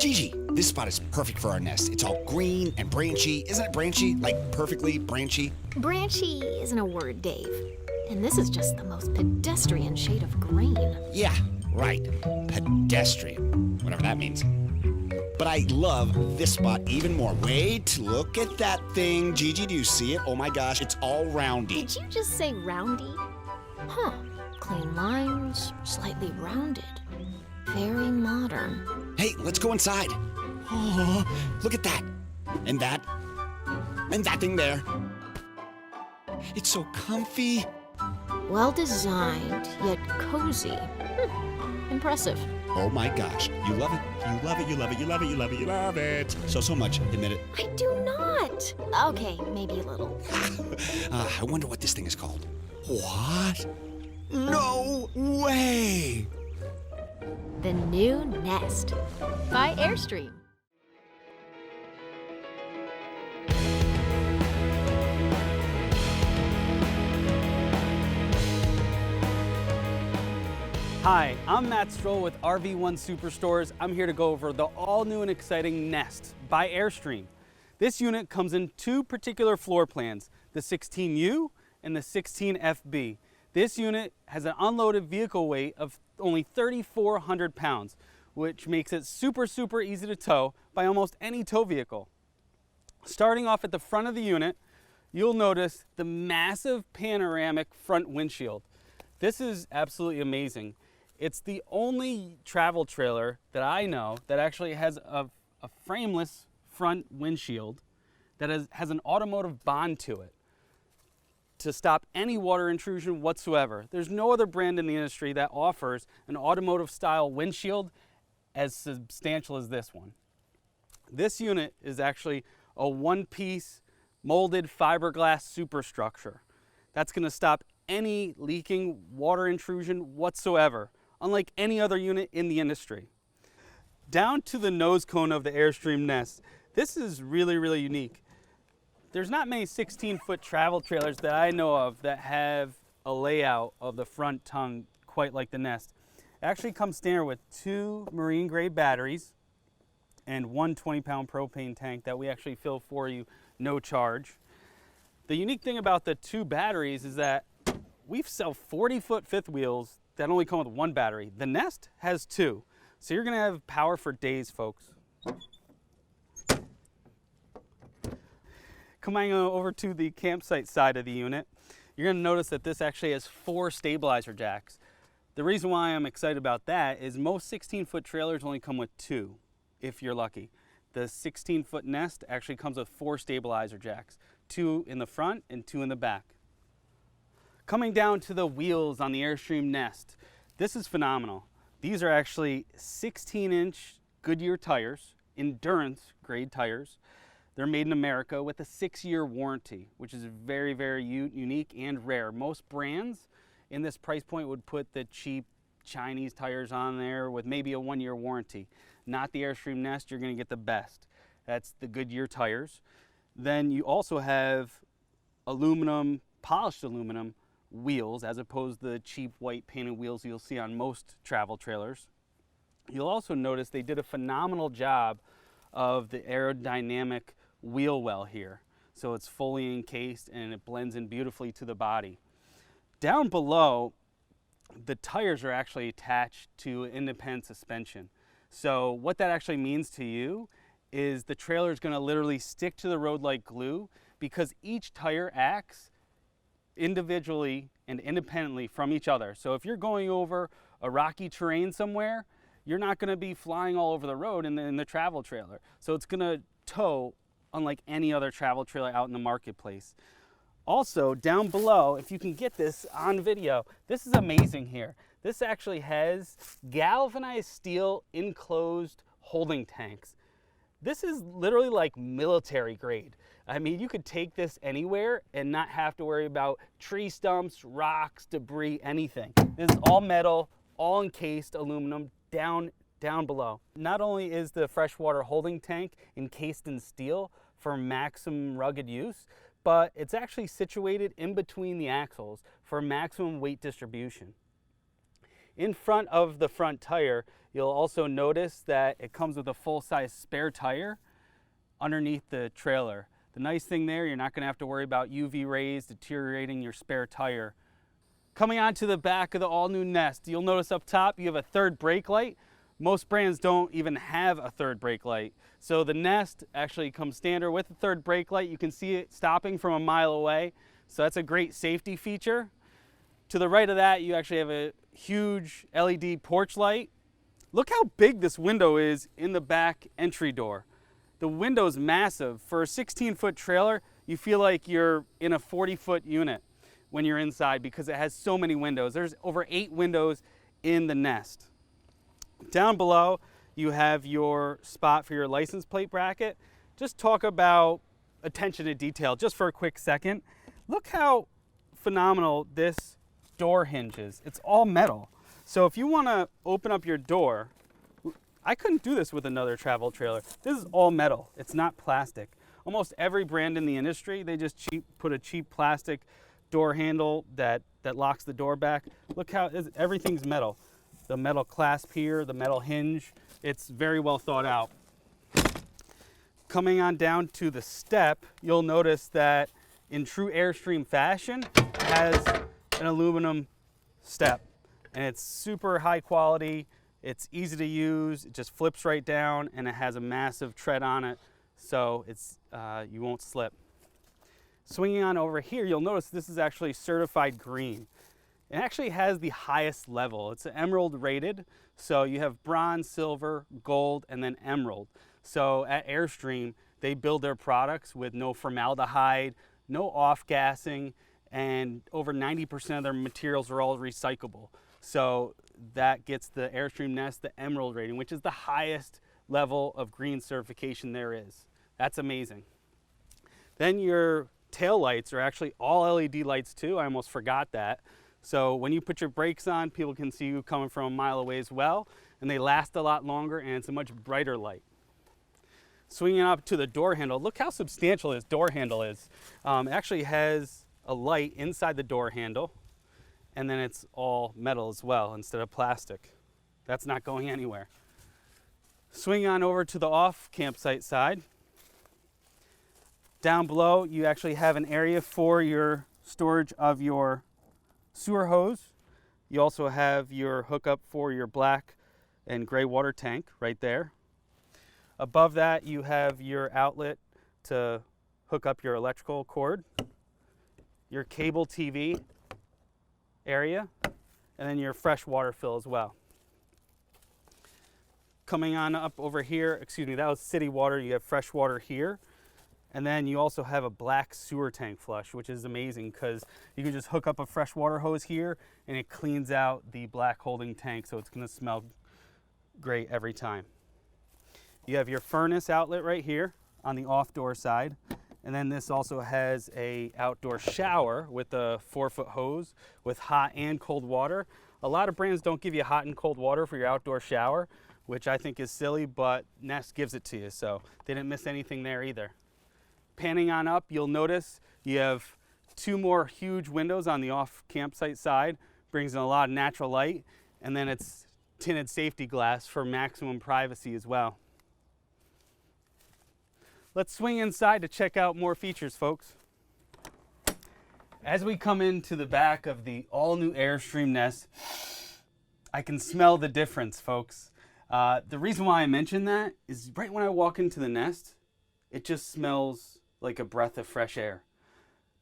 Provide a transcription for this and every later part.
Gigi, this spot is perfect for our nest. It's all green and branchy. Isn't it branchy? Like perfectly branchy? Branchy isn't a word, Dave. And this is just the most pedestrian shade of green. Yeah, right. Pedestrian. Whatever that means. But I love this spot even more. Wait, look at that thing. Gigi, do you see it? Oh my gosh, it's all roundy. Did you just say roundy? Huh. Clean lines, slightly rounded. Very modern. Hey, let's go inside. Oh, look at that. And that. And that thing there. It's so comfy. Well designed, yet cozy. Impressive. Oh my gosh, you love it. You love it, you love it, you love it, you love it, you love it. So much, admit it. I do not. Okay, maybe a little. I wonder what this thing is called. What? No way! The New Nest by Airstream. Hi, I'm Matt Stroll with RV1 Superstores. I'm here to go over the all-new and exciting Nest by Airstream. This unit comes in two particular floor plans, the 16U and the 16FB. This unit has an unloaded vehicle weight of only 3,400 pounds, which makes it super easy to tow by almost any tow vehicle. Starting off at the front of the unit, you'll notice the massive panoramic front windshield. This is absolutely amazing. It's the only travel trailer that I know that actually has a frameless front windshield that has an automotive bond to it to stop any water intrusion whatsoever. There's no other brand in the industry that offers an automotive style windshield as substantial as this one. This unit is actually a one-piece molded fiberglass superstructure. That's going to stop any leaking water intrusion whatsoever, unlike any other unit in the industry. Down to the nose cone of the Airstream Nest, this is really unique. There's not many 16-foot travel trailers that I know of that have a layout of the front tongue quite like the Nest. It actually comes standard with two marine grade batteries and one 20-pound propane tank that we actually fill for you, no charge. The unique thing about the two batteries is that we sell 40-foot fifth wheels that only come with one battery. The Nest has two, so you're gonna have power for days, folks. Coming over to the campsite side of the unit, you're gonna notice that this actually has 4 stabilizer jacks. The reason why I'm excited about that is most 16-foot trailers only come with 2, if you're lucky. The 16-foot Nest actually comes with 4 stabilizer jacks, 2 in the front and 2 in the back. Coming down to the wheels on the Airstream Nest, this is phenomenal. These are actually 16-inch Goodyear tires, endurance grade tires. They're made in America with a 6-year warranty, which is very unique and rare. Most brands in this price point would put the cheap Chinese tires on there with maybe a 1-year warranty. Not the Airstream Nest, you're gonna get the best. That's the Goodyear tires. Then you also have aluminum, polished aluminum wheels, as opposed to the cheap white painted wheels you'll see on most travel trailers. You'll also notice they did a phenomenal job of the aerodynamic wheel well here. So it's fully encased and it blends in beautifully to the body. Down below, the tires are actually attached to independent suspension. So what that actually means to you is the trailer is going to literally stick to the road like glue, because each tire acts individually and independently from each other. So if you're going over a rocky terrain somewhere, you're not going to be flying all over the road in the travel trailer. So it's going to tow unlike any other travel trailer out in the marketplace. Also, down below, if you can get this on video, this is amazing here. This actually has galvanized steel enclosed holding tanks. This is literally like military grade. I mean, you could take this anywhere and not have to worry about tree stumps, rocks, debris, anything. This is all metal, all encased aluminum down below. Not only is the freshwater holding tank encased in steel for maximum rugged use, but it's actually situated in between the axles for maximum weight distribution. In front of the front tire, you'll also notice that it comes with a full-size spare tire underneath the trailer. The nice thing there, you're not going to have to worry about UV rays deteriorating your spare tire. Coming onto the back of the all-new Nest, you'll notice up top you have a third brake light. Most brands don't even have a third brake light. So the Nest actually comes standard with a third brake light. You can see it stopping from a mile away. So that's a great safety feature. To the right of that, you actually have a huge LED porch light. Look how big this window is in the back entry door. The window's massive. For a 16-foot trailer, you feel like you're in a 40-foot unit when you're inside because it has so many windows. There's over 8 windows in the Nest. Down below, you have your spot for your license plate bracket. Just talk about attention to detail just for a quick second. Look how phenomenal this door hinge is. It's all metal. So if you want to open up your door, I couldn't do this with another travel trailer. This is all metal. It's not plastic. Almost every brand in the industry, they just put a cheap plastic door handle that locks the door back. Look how everything's metal. The metal clasp here, the metal hinge, it's very well thought out. Coming on down to the step, you'll notice that in true Airstream fashion, it has an aluminum step. And it's super high quality, it's easy to use, it just flips right down, and it has a massive tread on it, so you won't slip. Swinging on over here, you'll notice this is actually certified green. It actually has the highest level. It's emerald rated, so you have bronze, silver, gold, and then emerald. So at Airstream, they build their products with no formaldehyde, no off-gassing, and over 90% of their materials are all recyclable. So that gets the Airstream Nest the emerald rating, which is the highest level of green certification there is. That's amazing. Then your tail lights are actually all LED lights too. I almost forgot that. So when you put your brakes on, people can see you coming from a mile away as well, and they last a lot longer, and it's a much brighter light. Swinging up to the door handle, look how substantial this door handle is. It actually has a light inside the door handle, and then it's all metal as well instead of plastic. That's not going anywhere. Swing on over to the off campsite side. Down below, you actually have an area for your storage of your sewer hose. You also have your hookup for your black and gray water tank right there. Above that, you have your outlet to hook up your electrical cord, your cable TV area, and then your fresh water fill as well. Coming on up over here, excuse me, that was city water. You have fresh water here. And then you also have a black sewer tank flush, which is amazing because you can just hook up a freshwater hose here and it cleans out the black holding tank, so it's going to smell great every time. You have your furnace outlet right here on the off-door side. And then this also has a outdoor shower with a 4-foot hose with hot and cold water. A lot of brands don't give you hot and cold water for your outdoor shower, which I think is silly, but Nest gives it to you, so they didn't miss anything there either. Panning on up, you'll notice you have 2 more huge windows on the off campsite side, brings in a lot of natural light, and then it's tinted safety glass for maximum privacy as well. Let's swing inside to check out more features, folks. As we come into the back of the all-new Airstream Nest, I can smell the difference, folks. The reason why I mention that is right when I walk into the Nest, it just smells like a breath of fresh air.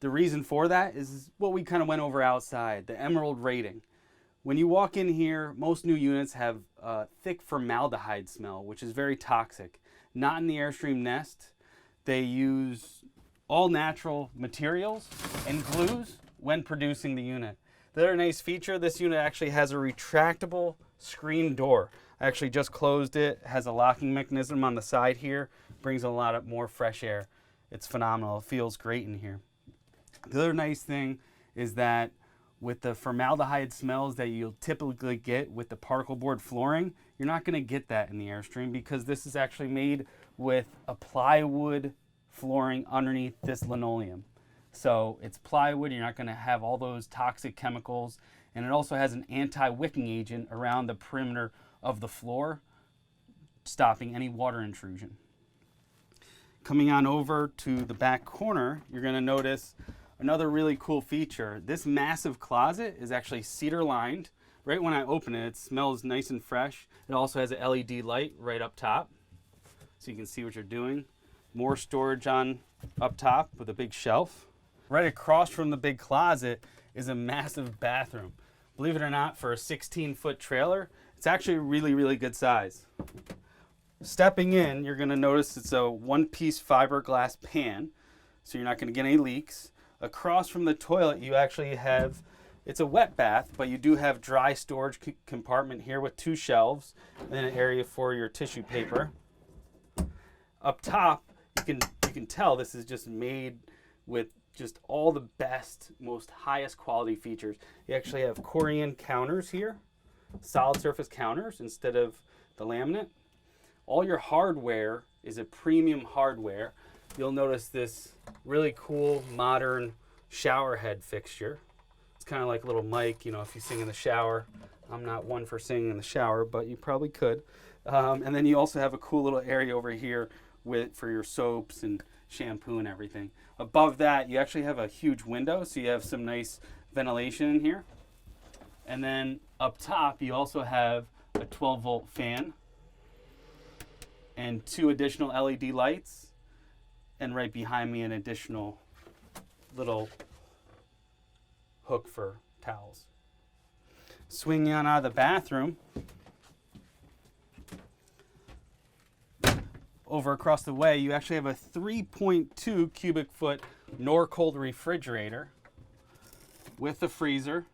The reason for that is what we kind of went over outside, the emerald rating. When you walk in here, most new units have a thick formaldehyde smell, which is very toxic. Not in the Airstream Nest. They use all natural materials and glues when producing the unit. The other nice feature, this unit actually has a retractable screen door. I actually just closed it. It has a locking mechanism on the side here. Brings a lot of more fresh air. It's phenomenal. It feels great in here. The other nice thing is that with the formaldehyde smells that you'll typically get with the particle board flooring, you're not going to get that in the Airstream because this is actually made with a plywood flooring underneath this linoleum. So it's plywood, you're not going to have all those toxic chemicals And it also has an anti-wicking agent around the perimeter of the floor, stopping any water intrusion. Coming on over to the back corner, you're going to notice another really cool feature. This massive closet is actually cedar lined. Right when I open it, it smells nice and fresh. It also has an LED light right up top, so you can see what you're doing. More storage on up top with a big shelf. Right across from the big closet is a massive bathroom. Believe it or not, for a 16-foot trailer, it's actually a really, really good size. Stepping in, you're going to notice it's a one-piece fiberglass pan, so you're not going to get any leaks. Across from the toilet, you actually have, it's a wet bath, but you do have dry storage compartment here with 2 shelves and then an area for your tissue paper. Up top, you can tell this is just made with just all the best, most highest quality features. You actually have Corian counters here, solid surface counters instead of the laminate. All your hardware is a premium hardware. You'll notice this really cool modern shower head fixture. It's kind of like a little mic, you know, if you sing in the shower. I'm not one for singing in the shower, but you probably could. And then you also have a cool little area over here for your soaps and shampoo and everything. Above that, you actually have a huge window, so you have some nice ventilation in here. And then up top, you also have a 12-volt fan and 2 additional LED lights, and right behind me an additional little hook for towels. Swinging on out of the bathroom, over across the way, you actually have a 3.2 cubic foot Norcold refrigerator with a freezer.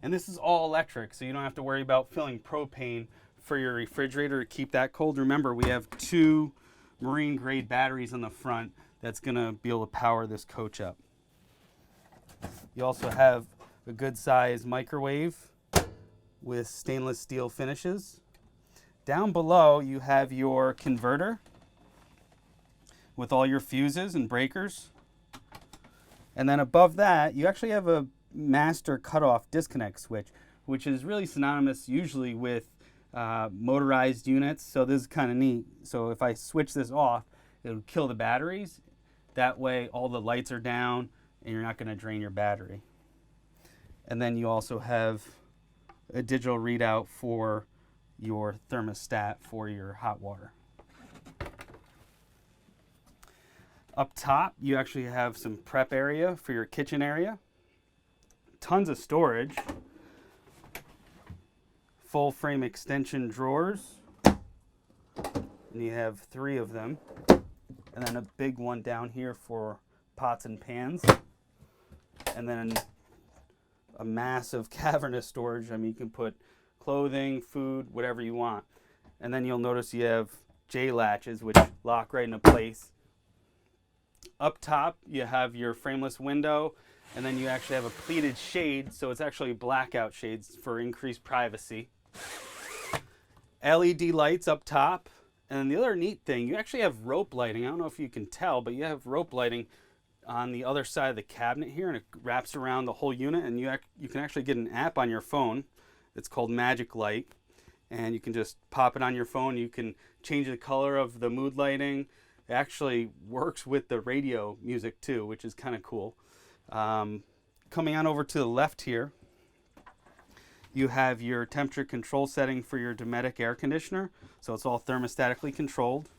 And this is all electric, so you don't have to worry about filling propane for your refrigerator to keep that cold. Remember, we have 2 marine grade batteries on the front that's gonna be able to power this coach up. You also have a good size microwave with stainless steel finishes. Down below, you have your converter with all your fuses and breakers. And then above that, you actually have a master cutoff disconnect switch, which is really synonymous usually with motorized units. So this is kind of neat. So if I switch this off, it'll kill the batteries. That way all the lights are down and you're not going to drain your battery. And then you also have a digital readout for your thermostat for your hot water. Up top, you actually have some prep area for your kitchen area. Tons of storage. Full frame extension drawers. And you have 3 of them. And then a big one down here for pots and pans. And then a massive cavernous storage. I mean, you can put clothing, food, whatever you want. And then you'll notice you have J-latches, which lock right into place. Up top, you have your frameless window, and then you actually have a pleated shade, so it's actually blackout shades for increased privacy. LED lights up top, and then the other neat thing, you actually have rope lighting. I don't know if you can tell, but you have rope lighting on the other side of the cabinet here, and it wraps around the whole unit, and you can actually get an app on your phone. It's called Magic Light, and you can just pop it on your phone. You can change the color of the mood lighting. It actually works with the radio music too, which is kind of cool. Coming on over to the left here, you have your temperature control setting for your Dometic air conditioner. So it's all thermostatically controlled.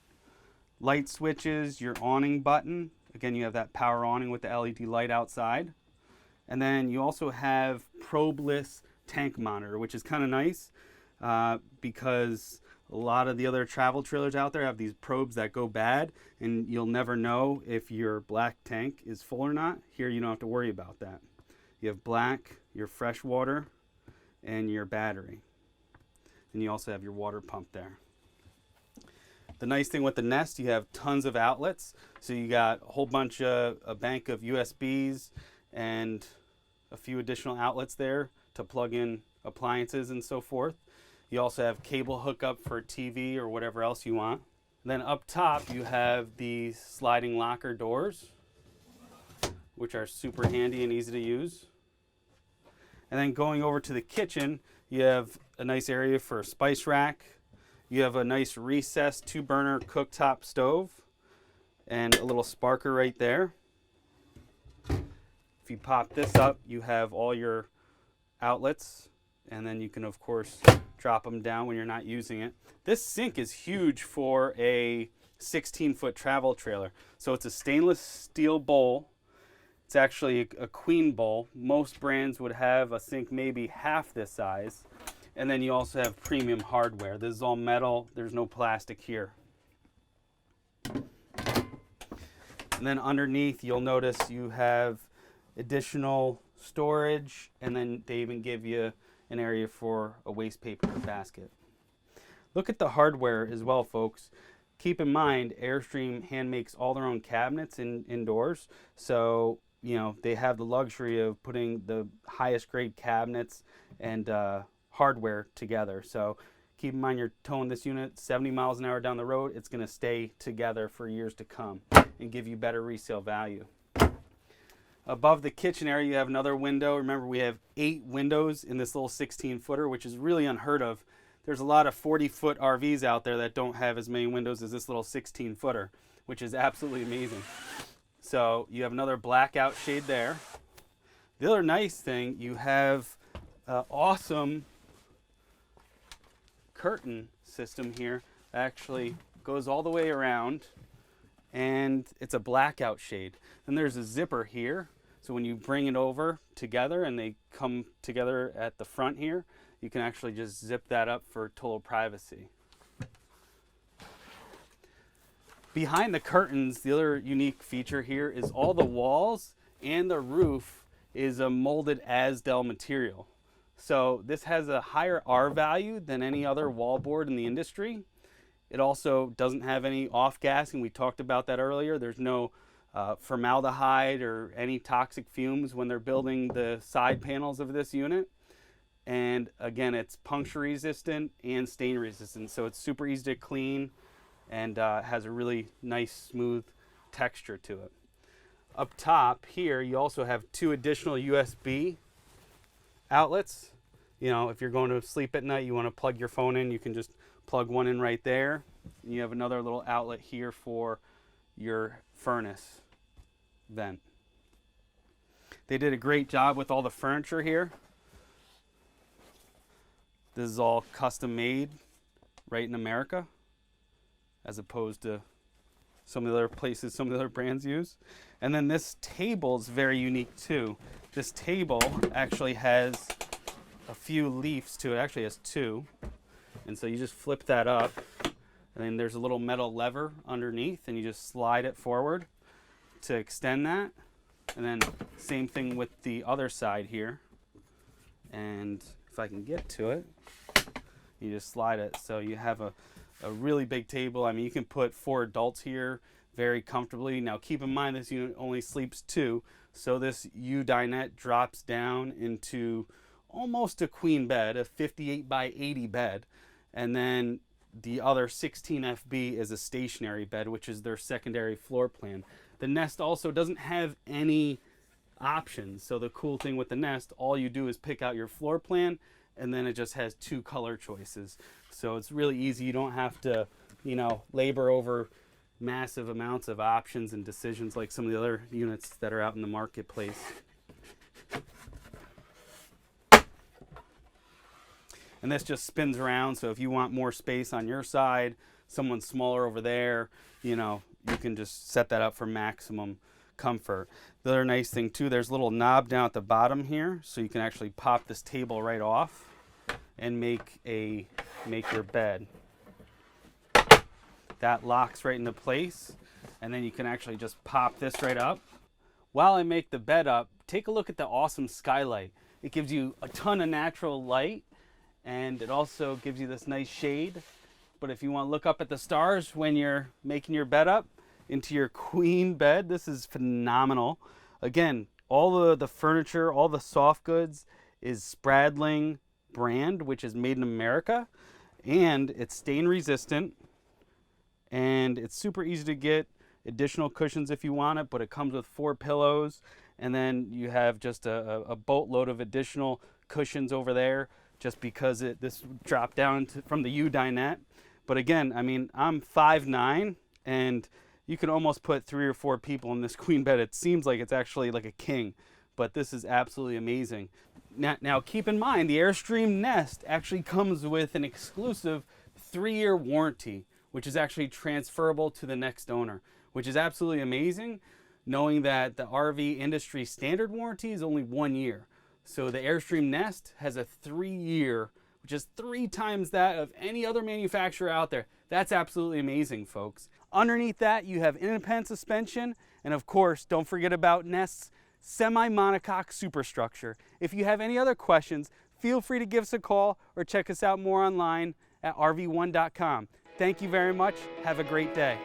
Light switches, your awning button. Again, you have that power awning with the LED light outside. And then you also have probeless tank monitor, which is kind of nice because a lot of the other travel trailers out there have these probes that go bad, and you'll never know if your black tank is full or not. Here, you don't have to worry about that. You have black, your fresh water, and your battery. And you also have your water pump there. The nice thing with the Nest, you have tons of outlets. So you got a whole bunch of, a bank of USBs and a few additional outlets there to plug in appliances and so forth. You also have cable hookup for TV or whatever else you want. Then up top, you have the sliding locker doors, which are super handy and easy to use. And then going over to the kitchen, you have a nice area for a spice rack. You have a nice recessed 2-burner cooktop stove and a little sparker right there. If you pop this up, you have all your outlets, and then you can of course drop them down when you're not using it. This sink is huge for a 16-foot travel trailer. So it's a stainless steel bowl. It's actually a queen bowl. Most brands would have a sink maybe half this size. And then you also have premium hardware. This is all metal. There's no plastic here. And then underneath, you'll notice you have additional storage, and then they even give you an area for a waste paper basket. Look at the hardware as well, folks. Keep in mind, Airstream hand makes all their own cabinets indoors. So, you know, they have the luxury of putting the highest grade cabinets and hardware together. So keep in mind, you're towing this unit 70 miles an hour down the road. It's going to stay together for years to come and give you better resale value. Above the kitchen area, you have another window. Remember, we have 8 windows in this little 16-footer, which is really unheard of. There's a lot of 40-foot RVs out there that don't have as many windows as this little 16-footer, which is absolutely amazing. So you have another blackout shade there. The other nice thing, you have an awesome curtain system here that actually goes all the way around, and it's a blackout shade. Then there's a zipper here, so when you bring it over together and they come together at the front here, you can actually just zip that up for total privacy. Behind the curtains, the other unique feature here is all the walls and the roof is a molded Asdel material. So this has a higher R value than any other wallboard in the industry. It also doesn't have any off-gassing. We talked about that earlier. There's no formaldehyde or any toxic fumes when they're building the side panels of this unit. And again, it's puncture resistant and stain resistant. So it's super easy to clean and has a really nice smooth texture to it. Up top here, you also have 2 additional USB outlets. You know, if you're going to sleep at night, you want to plug your phone in, you can just plug one in right there. And you have another little outlet here for your furnace vent. They did a great job with all the furniture here. This is all custom made right in America, as opposed to some of the other places some of the other brands use. And then this table is very unique too. This table actually has a few leaves to it. Actually has 2. And so you just flip that up, and then there's a little metal lever underneath, and you just slide it forward to extend that. And then same thing with the other side here. And if I can get to it, you just slide it. So you have a really big table. I mean, you can put 4 adults here very comfortably. Now keep in mind, this unit only sleeps 2. So this U dinette drops down into almost a queen bed, a 58 by 80 bed. And then the other 16 FB is a stationary bed, which is their secondary floor plan. The Nest also doesn't have any options. So the cool thing with the Nest, all you do is pick out your floor plan, and then it just has 2 color choices. So it's really easy. You don't have to, you know, labor over massive amounts of options and decisions like some of the other units that are out in the marketplace. And this just spins around, so if you want more space on your side, someone smaller over there, you know, you can just set that up for maximum comfort. The other nice thing too, there's a little knob down at the bottom here, so you can actually pop this table right off and make your bed. That locks right into place, and then you can actually just pop this right up. While I make the bed up, take a look at the awesome skylight. It gives you a ton of natural light, and it also gives you this nice shade. But if you want to look up at the stars when you're making your bed up into your queen bed, this is phenomenal. Again, all the furniture, all the soft goods is Spradling brand, which is made in America, and it's stain resistant, and it's super easy to get additional cushions if you want it, but it comes with 4 pillows, and then you have just a boatload of additional cushions over there just because this dropped down from the U dinette. But again, I mean, I'm 5'9", and you can almost put 3 or 4 people in this queen bed. It seems like it's actually like a king, but this is absolutely amazing. Now keep in mind, the Airstream Nest actually comes with an exclusive 3-year warranty, which is actually transferable to the next owner, which is absolutely amazing, knowing that the RV industry standard warranty is only 1 year. So the Airstream Nest has a 3-year, which is 3 times that of any other manufacturer out there. That's absolutely amazing, folks. Underneath that, you have independent suspension, and of course, don't forget about Nest's semi-monocoque superstructure. If you have any other questions, feel free to give us a call or check us out more online at rv1.com. Thank you very much. Have a great day.